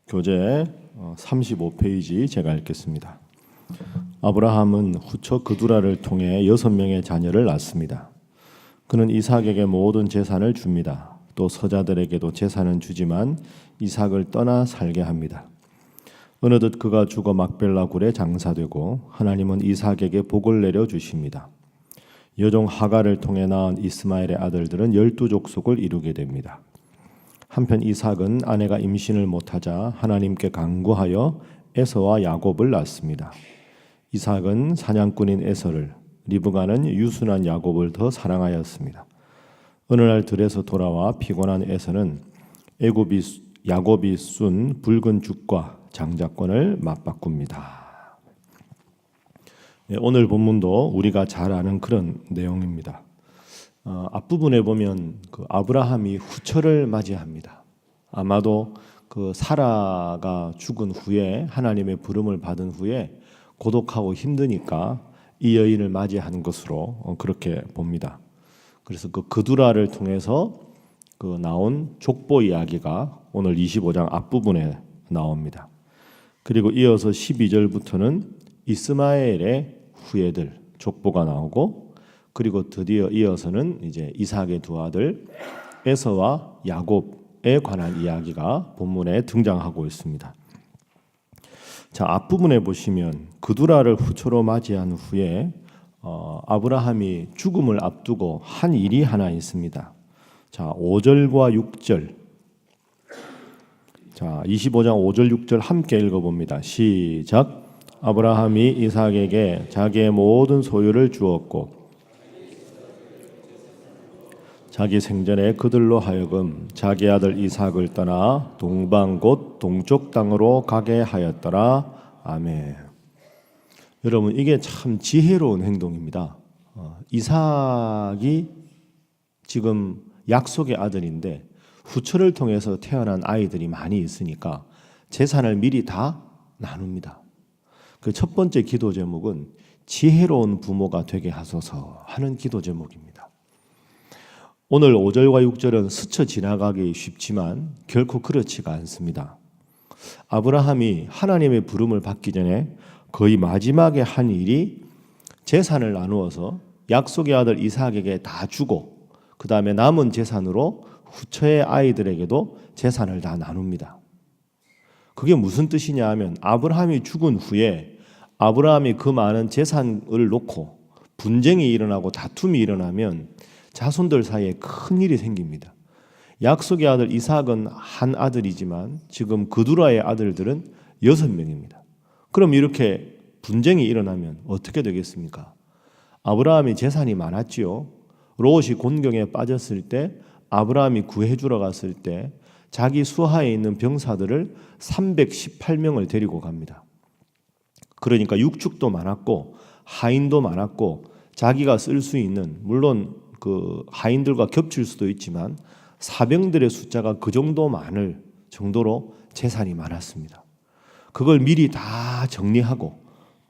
교재 35페이지 제가 읽겠습니다. 아브라함은 후처 그두라를 통해 6명의 자녀를 낳습니다. 그는 이삭에게 모든 재산을 줍니다. 또 서자들에게도 재산은 주지만 이삭을 떠나 살게 합니다. 어느덧 그가 죽어 막벨라 굴에 장사되고 하나님은 이삭에게 복을 내려 주십니다. 여종 하갈을 통해 낳은 이스마엘의 아들들은 12족속을 이루게 됩니다. 한편 이삭은 아내가 임신을 못하자 하나님께 간구하여 에서와 야곱을 낳습니다. 이삭은 사냥꾼인 에서를, 리브가는 유순한 야곱을 더 사랑하였습니다. 어느 날 들에서 돌아와 피곤한 에서는 야곱이 쏜 붉은 죽과 장자권을 맞바꿉니다. 오늘 본문도 우리가 잘 아는 그런 내용입니다. 앞부분에 보면 그 아브라함이 후처를 맞이합니다. 아마도 그 사라가 죽은 후에 하나님의 부름을 받은 후에 고독하고 힘드니까 이 여인을 맞이한 것으로 그렇게 봅니다. 그래서 그 그두라를 통해서 그 나온 족보 이야기가 오늘 25장 앞부분에 나옵니다. 그리고 이어서 12절부터는 이스마엘의 후예들 족보가 나오고, 그리고 드디어 이어서는 이제 이삭의 두 아들 에서와 야곱에 관한 이야기가 본문에 등장하고 있습니다. 자, 앞부분에 보시면 그두라를 후처로 맞이한 후에 아브라함이 죽음을 앞두고 한 일이 하나 있습니다. 자, 5절과 6절. 자, 25장 5절 6절 함께 읽어봅니다. 시작. 아브라함이 이삭에게 자기의 모든 소유를 주었고 자기 생전에 그들로 하여금 자기 아들 이삭을 떠나 동방 곧 동쪽 땅으로 가게 하였더라. 아멘. 여러분, 이게 참 지혜로운 행동입니다. 이삭이 지금 약속의 아들인데 후처를 통해서 태어난 아이들이 많이 있으니까 재산을 미리 다 나눕니다. 그 첫 번째 기도 제목은 지혜로운 부모가 되게 하소서 하는 기도 제목입니다. 오늘 5절과 6절은 스쳐 지나가기 쉽지만 결코 그렇지가 않습니다. 아브라함이 하나님의 부름을 받기 전에 거의 마지막에 한 일이 재산을 나누어서 약속의 아들 이삭에게 다 주고 그 다음에 남은 재산으로 후처의 아이들에게도 재산을 다 나눕니다. 그게 무슨 뜻이냐 하면 아브라함이 죽은 후에 아브라함이 그 많은 재산을 놓고 분쟁이 일어나고 다툼이 일어나면 자손들 사이에 큰 일이 생깁니다. 약속의 아들 이삭은 한 아들이지만 지금 그두라의 아들들은 6명입니다. 그럼 이렇게 분쟁이 일어나면 어떻게 되겠습니까? 아브라함이 재산이 많았지요. 롯이 곤경에 빠졌을 때 아브라함이 구해주러 갔을 때 자기 수하에 있는 병사들을 318명을 데리고 갑니다. 그러니까 육축도 많았고 하인도 많았고 자기가 쓸 수 있는, 물론 그 하인들과 겹칠 수도 있지만 사병들의 숫자가 그 정도 많을 정도로 재산이 많았습니다. 그걸 미리 다 정리하고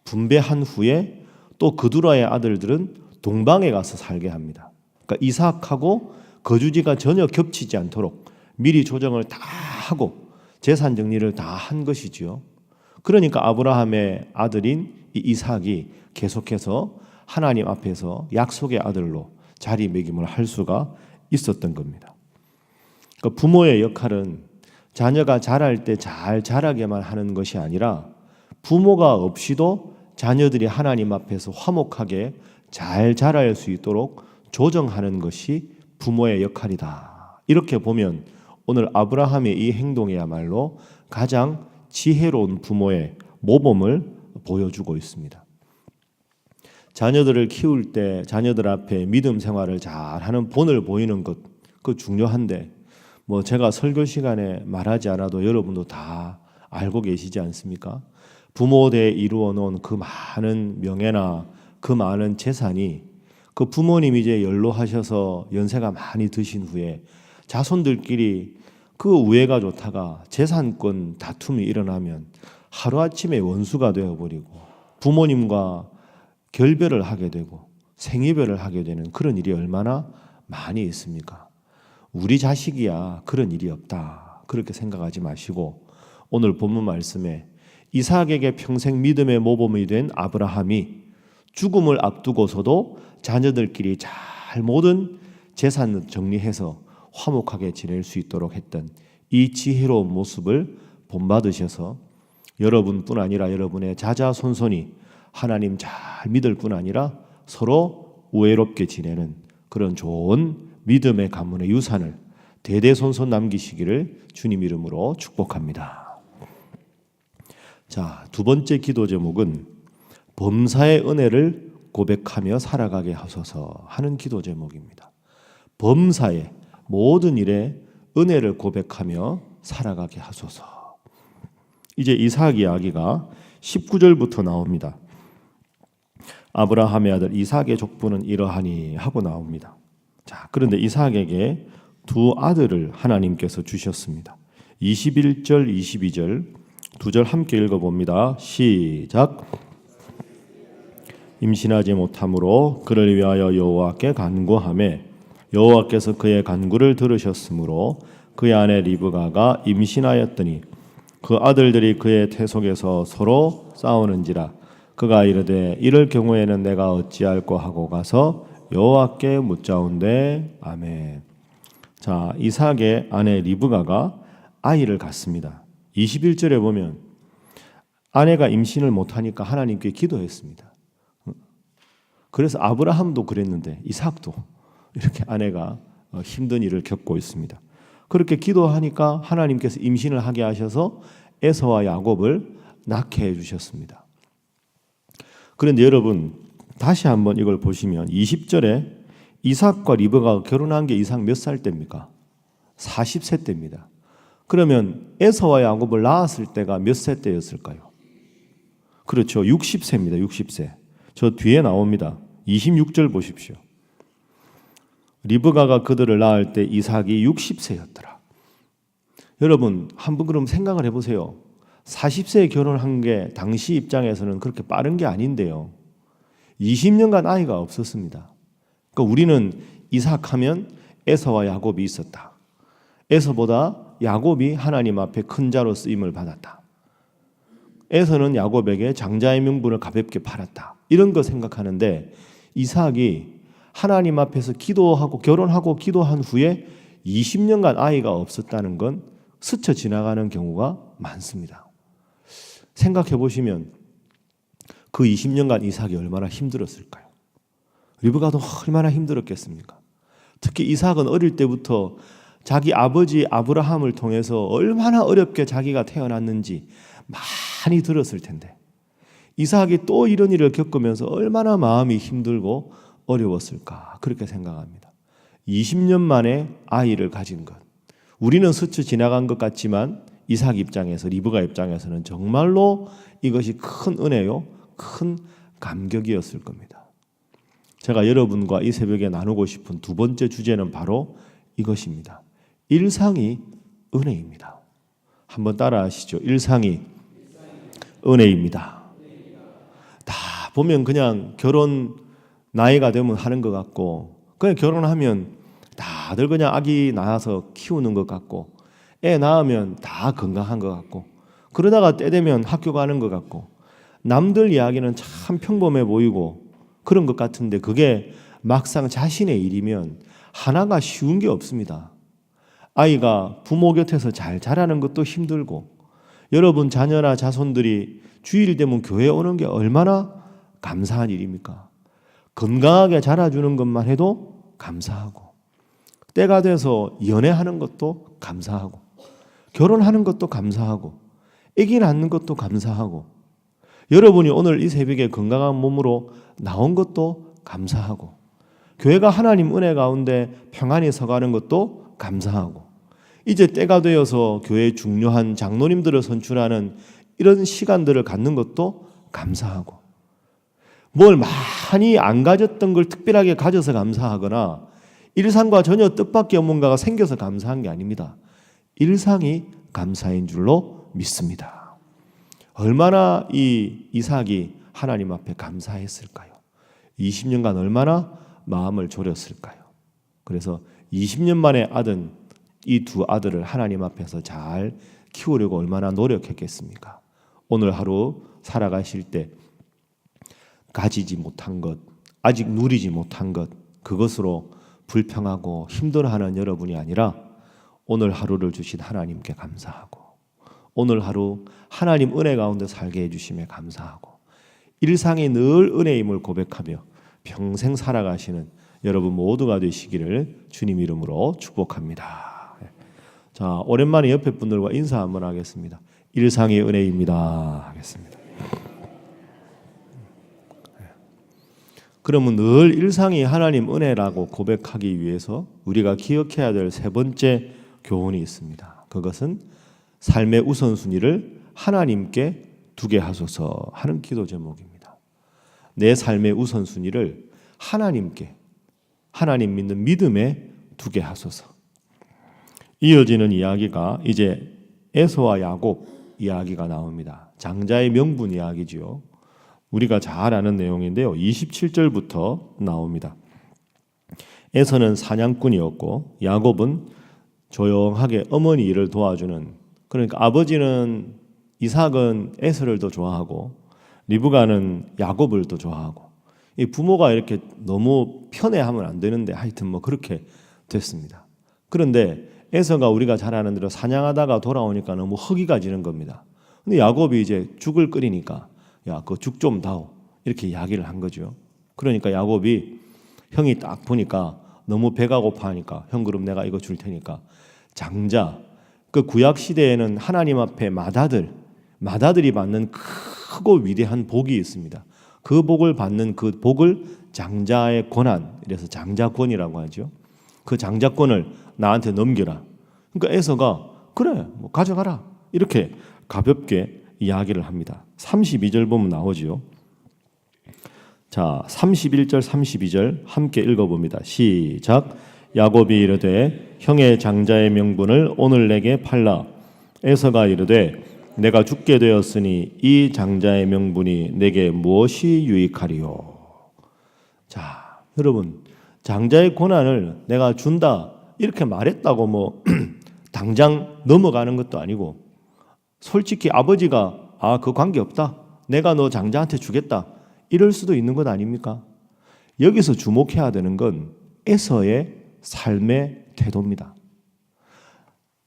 분배한 후에 또 그두라의 아들들은 동방에 가서 살게 합니다. 그러니까 이삭하고 거주지가 전혀 겹치지 않도록 미리 조정을 다 하고 재산 정리를 다 한 것이지요. 그러니까 아브라함의 아들인 이삭이 계속해서 하나님 앞에서 약속의 아들로 자리매김을 할 수가 있었던 겁니다. 그러니까 부모의 역할은 자녀가 자랄 때 잘 자라게만 하는 것이 아니라 부모가 없이도 자녀들이 하나님 앞에서 화목하게 잘 자랄 수 있도록 조정하는 것이 부모의 역할이다. 이렇게 보면 오늘 아브라함의 이 행동이야말로 가장 지혜로운 부모의 모범을 보여주고 있습니다. 자녀들을 키울 때 자녀들 앞에 믿음 생활을 잘하는 본을 보이는 것, 그 중요한데 뭐 제가 설교 시간에 말하지 않아도 여러분도 다 알고 계시지 않습니까? 부모대에 이루어 놓은 그 많은 명예나 그 많은 재산이 그 부모님이 이제 연로하셔서 연세가 많이 드신 후에 자손들끼리 그 우애가 좋다가 재산권 다툼이 일어나면 하루아침에 원수가 되어버리고 부모님과 결별을 하게 되고 생이별을 하게 되는 그런 일이 얼마나 많이 있습니까? 우리 자식이야 그런 일이 없다 그렇게 생각하지 마시고 오늘 본문 말씀에 이삭에게 평생 믿음의 모범이 된 아브라함이 죽음을 앞두고서도 자녀들끼리 잘 모든 재산을 정리해서 화목하게 지낼 수 있도록 했던 이 지혜로운 모습을 본받으셔서 여러분뿐 아니라 여러분의 자자손손이 하나님 잘 믿을 뿐 아니라 서로 우애롭게 지내는 그런 좋은 믿음의 가문의 유산을 대대손손 남기시기를 주님 이름으로 축복합니다. 자, 두 번째 기도 제목은 범사의 은혜를 고백하며 살아가게 하소서 하는 기도 제목입니다. 범사의 모든 일에 은혜를 고백하며 살아가게 하소서. 이제 이삭 이야기가 19절부터 나옵니다. 아브라함의 아들 이삭의 족보는 이러하니 하고 나옵니다. 자, 그런데 이삭에게 두 아들을 하나님께서 주셨습니다. 21절, 22절 두 절 함께 읽어봅니다. 시작. 임신하지 못함으로 그를 위하여 여호와께 간구하매 여호와께서 그의 간구를 들으셨으므로 그의 아내 리브가가 임신하였더니 그 아들들이 그의 태속에서 서로 싸우는지라 그가 이르되 이럴 경우에는 내가 어찌할꼬 하고 가서 여호와께 묻자온대. 아멘. 자, 이삭의 아내 리브가가 아이를 갖습니다. 21절에 보면 아내가 임신을 못하니까 하나님께 기도했습니다. 그래서 아브라함도 그랬는데 이삭도 이렇게 아내가 힘든 일을 겪고 있습니다. 그렇게 기도하니까 하나님께서 임신을 하게 하셔서 에서와 야곱을 낳게 해주셨습니다. 그런데 여러분 다시 한번 이걸 보시면 20절에 이삭과 리브가가 결혼한 게 이삭 몇 살 때입니까? 40세 때입니다. 그러면 에서와 야곱을 낳았을 때가 몇 세 때였을까요? 그렇죠. 60세입니다. 60세. 저 뒤에 나옵니다. 26절 보십시오. 리브가가 그들을 낳을 때 이삭이 60세였더라. 여러분 한번 그럼 생각을 해보세요. 40세에 결혼한 게 당시 입장에서는 그렇게 빠른 게 아닌데요. 20년간 아이가 없었습니다. 그러니까 우리는 이삭하면 에서와 야곱이 있었다. 에서보다 야곱이 하나님 앞에 큰 자로 쓰임을 받았다. 에서는 야곱에게 장자의 명분을 가볍게 팔았다. 이런 거 생각하는데 이삭이 하나님 앞에서 기도하고 결혼하고 기도한 후에 20년간 아이가 없었다는 건 스쳐 지나가는 경우가 많습니다. 생각해 보시면 그 20년간 이삭이 얼마나 힘들었을까요? 리브가도 얼마나 힘들었겠습니까? 특히 이삭은 어릴 때부터 자기 아버지 아브라함을 통해서 얼마나 어렵게 자기가 태어났는지 많이 들었을 텐데 이삭이 또 이런 일을 겪으면서 얼마나 마음이 힘들고 어려웠을까 그렇게 생각합니다. 20년 만에 아이를 가진 것, 우리는 스쳐 지나간 것 같지만 이삭 입장에서 리브가 입장에서는 정말로 이것이 큰 은혜요 큰 감격이었을 겁니다. 제가 여러분과 이 새벽에 나누고 싶은 두 번째 주제는 바로 이것입니다. 일상이 은혜입니다. 한번 따라하시죠. 일상이 은혜입니다. 다 보면 그냥 결혼 나이가 되면 하는 것 같고 그냥 결혼하면 다들 그냥 아기 낳아서 키우는 것 같고 애 낳으면 다 건강한 것 같고 그러다가 때 되면 학교 가는 것 같고 남들 이야기는 참 평범해 보이고 그런 것 같은데 그게 막상 자신의 일이면 하나가 쉬운 게 없습니다. 아이가 부모 곁에서 잘 자라는 것도 힘들고 여러분 자녀나 자손들이 주일 되면 교회에 오는 게 얼마나 감사한 일입니까? 건강하게 자라주는 것만 해도 감사하고 때가 돼서 연애하는 것도 감사하고 결혼하는 것도 감사하고 아기 낳는 것도 감사하고 여러분이 오늘 이 새벽에 건강한 몸으로 나온 것도 감사하고 교회가 하나님 은혜 가운데 평안히 서가는 것도 감사하고 이제 때가 되어서 교회에 중요한 장로님들을 선출하는 이런 시간들을 갖는 것도 감사하고 뭘 많이 안 가졌던 걸 특별하게 가져서 감사하거나 일상과 전혀 뜻밖의 뭔가가 생겨서 감사한 게 아닙니다. 일상이 감사인 줄로 믿습니다. 얼마나 이 이삭이 하나님 앞에 감사했을까요? 20년간 얼마나 마음을 졸였을까요? 그래서 20년 만에 얻은 이 두 아들을 하나님 앞에서 잘 키우려고 얼마나 노력했겠습니까? 오늘 하루 살아가실 때 가지지 못한 것, 아직 누리지 못한 것, 그것으로 불평하고 힘들어하는 여러분이 아니라 오늘 하루를 주신 하나님께 감사하고, 오늘 하루 하나님 은혜 가운데 살게 해주심에 감사하고, 일상이 늘 은혜임을 고백하며 평생 살아가시는 여러분 모두가 되시기를 주님 이름으로 축복합니다. 자, 오랜만에 옆에 분들과 인사 한번 하겠습니다. 일상의 은혜입니다 하겠습니다. 그러면 늘 일상이 하나님 은혜라고 고백하기 위해서 우리가 기억해야 될 세 번째 교훈이 있습니다. 그것은 삶의 우선순위를 하나님께 두게 하소서 하는 기도 제목입니다. 내 삶의 우선순위를 하나님께, 하나님 믿는 믿음에 두게 하소서. 이어지는 이야기가 이제 에서와 야곱 이야기가 나옵니다. 장자의 명분 이야기지요. 우리가 잘 아는 내용인데요. 27절부터 나옵니다. 에서는 사냥꾼이었고 야곱은 조용하게 어머니 일을 도와주는, 그러니까 아버지는 이삭은 에서를 더 좋아하고 리브가는 야곱을 더 좋아하고, 이 부모가 이렇게 너무 편애하면 안 되는데 하여튼 뭐 그렇게 됐습니다. 그런데 에서가 우리가 잘 아는 대로 사냥하다가 돌아오니까 너무 허기가 지는 겁니다. 근데 야곱이 이제 죽을 끓이니까 야, 그 죽 좀 다오 이렇게 이야기를 한 거죠. 그러니까 야곱이 형이 딱 보니까 너무 배가 고파하니까 형 그럼 내가 이거 줄 테니까 장자, 그 구약 시대에는 하나님 앞에 마다들이 받는 크고 위대한 복이 있습니다. 그 복을 받는 그 복을 장자의 권한, 이래서 장자권이라고 하죠. 그 장자권을 나한테 넘겨라. 그러니까 에서가 그래 뭐 가져가라 이렇게 가볍게 이야기를 합니다. 32절 보면 나오지요. 자, 31절 32절 함께 읽어봅니다. 시작. 야곱이 이르되 형의 장자의 명분을 오늘 내게 팔라. 에서가 이르되 내가 죽게 되었으니 이 장자의 명분이 내게 무엇이 유익하리요. 자, 여러분 장자의 권한을 내가 준다 이렇게 말했다고 뭐 당장 넘어가는 것도 아니고, 솔직히 아버지가 그 관계없다, 내가 너 장자한테 주겠다 이럴 수도 있는 것 아닙니까? 여기서 주목해야 되는 건 에서의 삶의 태도입니다.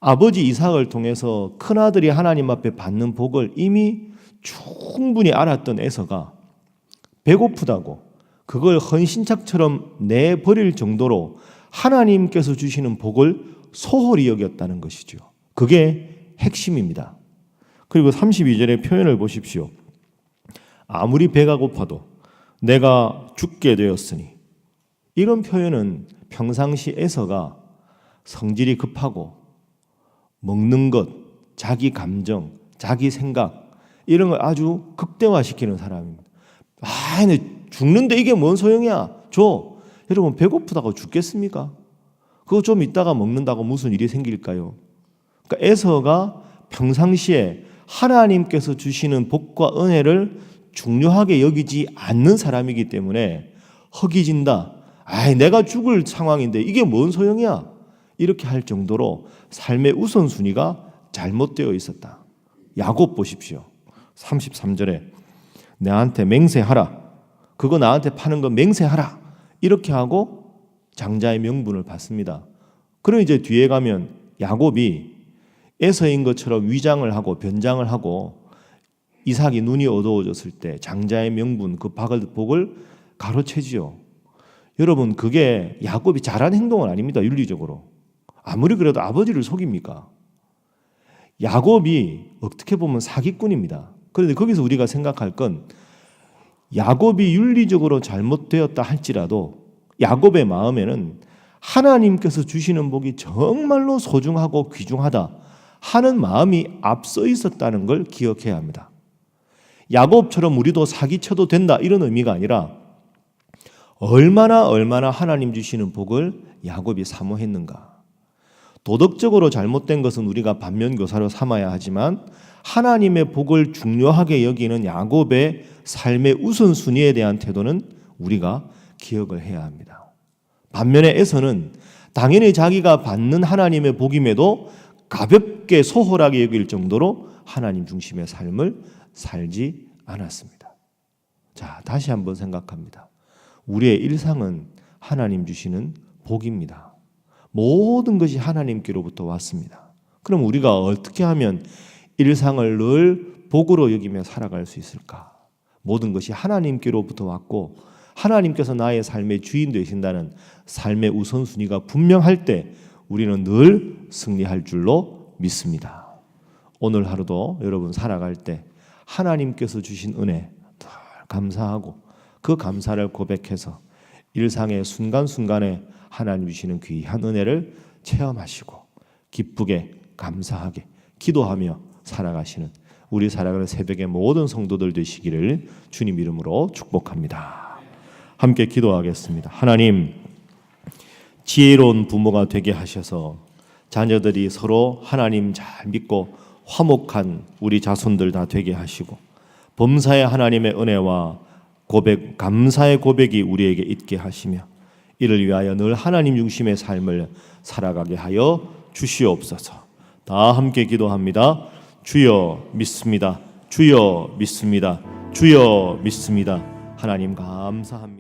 아버지 이삭을 통해서 큰아들이 하나님 앞에 받는 복을 이미 충분히 알았던 에서가 배고프다고 그걸 헌신짝처럼 내버릴 정도로 하나님께서 주시는 복을 소홀히 여겼다는 것이죠. 그게 핵심입니다. 그리고 32절의 표현을 보십시오. 아무리 배가 고파도 내가 죽게 되었으니, 이런 표현은 평상시 에서가 성질이 급하고 먹는 것, 자기 감정, 자기 생각 이런 걸 아주 극대화시키는 사람입니다. 근데 죽는데 이게 뭔 소용이야? 줘. 여러분 배고프다고 죽겠습니까? 그거 좀 이따가 먹는다고 무슨 일이 생길까요? 그러니까 에서가 평상시에 하나님께서 주시는 복과 은혜를 중요하게 여기지 않는 사람이기 때문에 허기진다. 내가 죽을 상황인데 이게 뭔 소용이야? 이렇게 할 정도로 삶의 우선순위가 잘못되어 있었다. 야곱 보십시오. 33절에 나한테 맹세하라. 그거 나한테 파는 거 맹세하라. 이렇게 하고 장자의 명분을 받습니다. 그럼 이제 뒤에 가면 야곱이 에서인 것처럼 위장을 하고 변장을 하고 이삭이 눈이 어두워졌을 때 장자의 명분, 그 복을 가로채지요. 여러분 그게 야곱이 잘한 행동은 아닙니다. 윤리적으로. 아무리 그래도 아버지를 속입니까? 야곱이 어떻게 보면 사기꾼입니다. 그런데 거기서 우리가 생각할 건 야곱이 윤리적으로 잘못되었다 할지라도 야곱의 마음에는 하나님께서 주시는 복이 정말로 소중하고 귀중하다 하는 마음이 앞서 있었다는 걸 기억해야 합니다. 야곱처럼 우리도 사기쳐도 된다 이런 의미가 아니라 얼마나 하나님 주시는 복을 야곱이 사모했는가. 도덕적으로 잘못된 것은 우리가 반면교사로 삼아야 하지만 하나님의 복을 중요하게 여기는 야곱의 삶의 우선순위에 대한 태도는 우리가 기억을 해야 합니다. 반면에 에서는 당연히 자기가 받는 하나님의 복임에도 가볍게 소홀하게 여길 정도로 하나님 중심의 삶을 살지 않았습니다. 자, 다시 한번 생각합니다. 우리의 일상은 하나님 주시는 복입니다. 모든 것이 하나님께로부터 왔습니다. 그럼 우리가 어떻게 하면 일상을 늘 복으로 여기며 살아갈 수 있을까? 모든 것이 하나님께로부터 왔고 하나님께서 나의 삶의 주인 되신다는 삶의 우선순위가 분명할 때 우리는 늘 승리할 줄로 믿습니다. 오늘 하루도 여러분 살아갈 때 하나님께서 주신 은혜 늘 감사하고 그 감사를 고백해서 일상의 순간순간에 하나님 주시는 귀한 은혜를 체험하시고 기쁘게 감사하게 기도하며 살아가시는 우리 살아가는 새벽의 모든 성도들 되시기를 주님 이름으로 축복합니다. 함께 기도하겠습니다. 하나님, 지혜로운 부모가 되게 하셔서 자녀들이 서로 하나님 잘 믿고 화목한 우리 자손들 다 되게 하시고 범사에 하나님의 은혜와 고백, 감사의 고백이 우리에게 있게 하시며 이를 위하여 늘 하나님 중심의 삶을 살아가게 하여 주시옵소서. 다 함께 기도합니다. 주여 믿습니다. 주여 믿습니다. 주여 믿습니다. 하나님 감사합니다.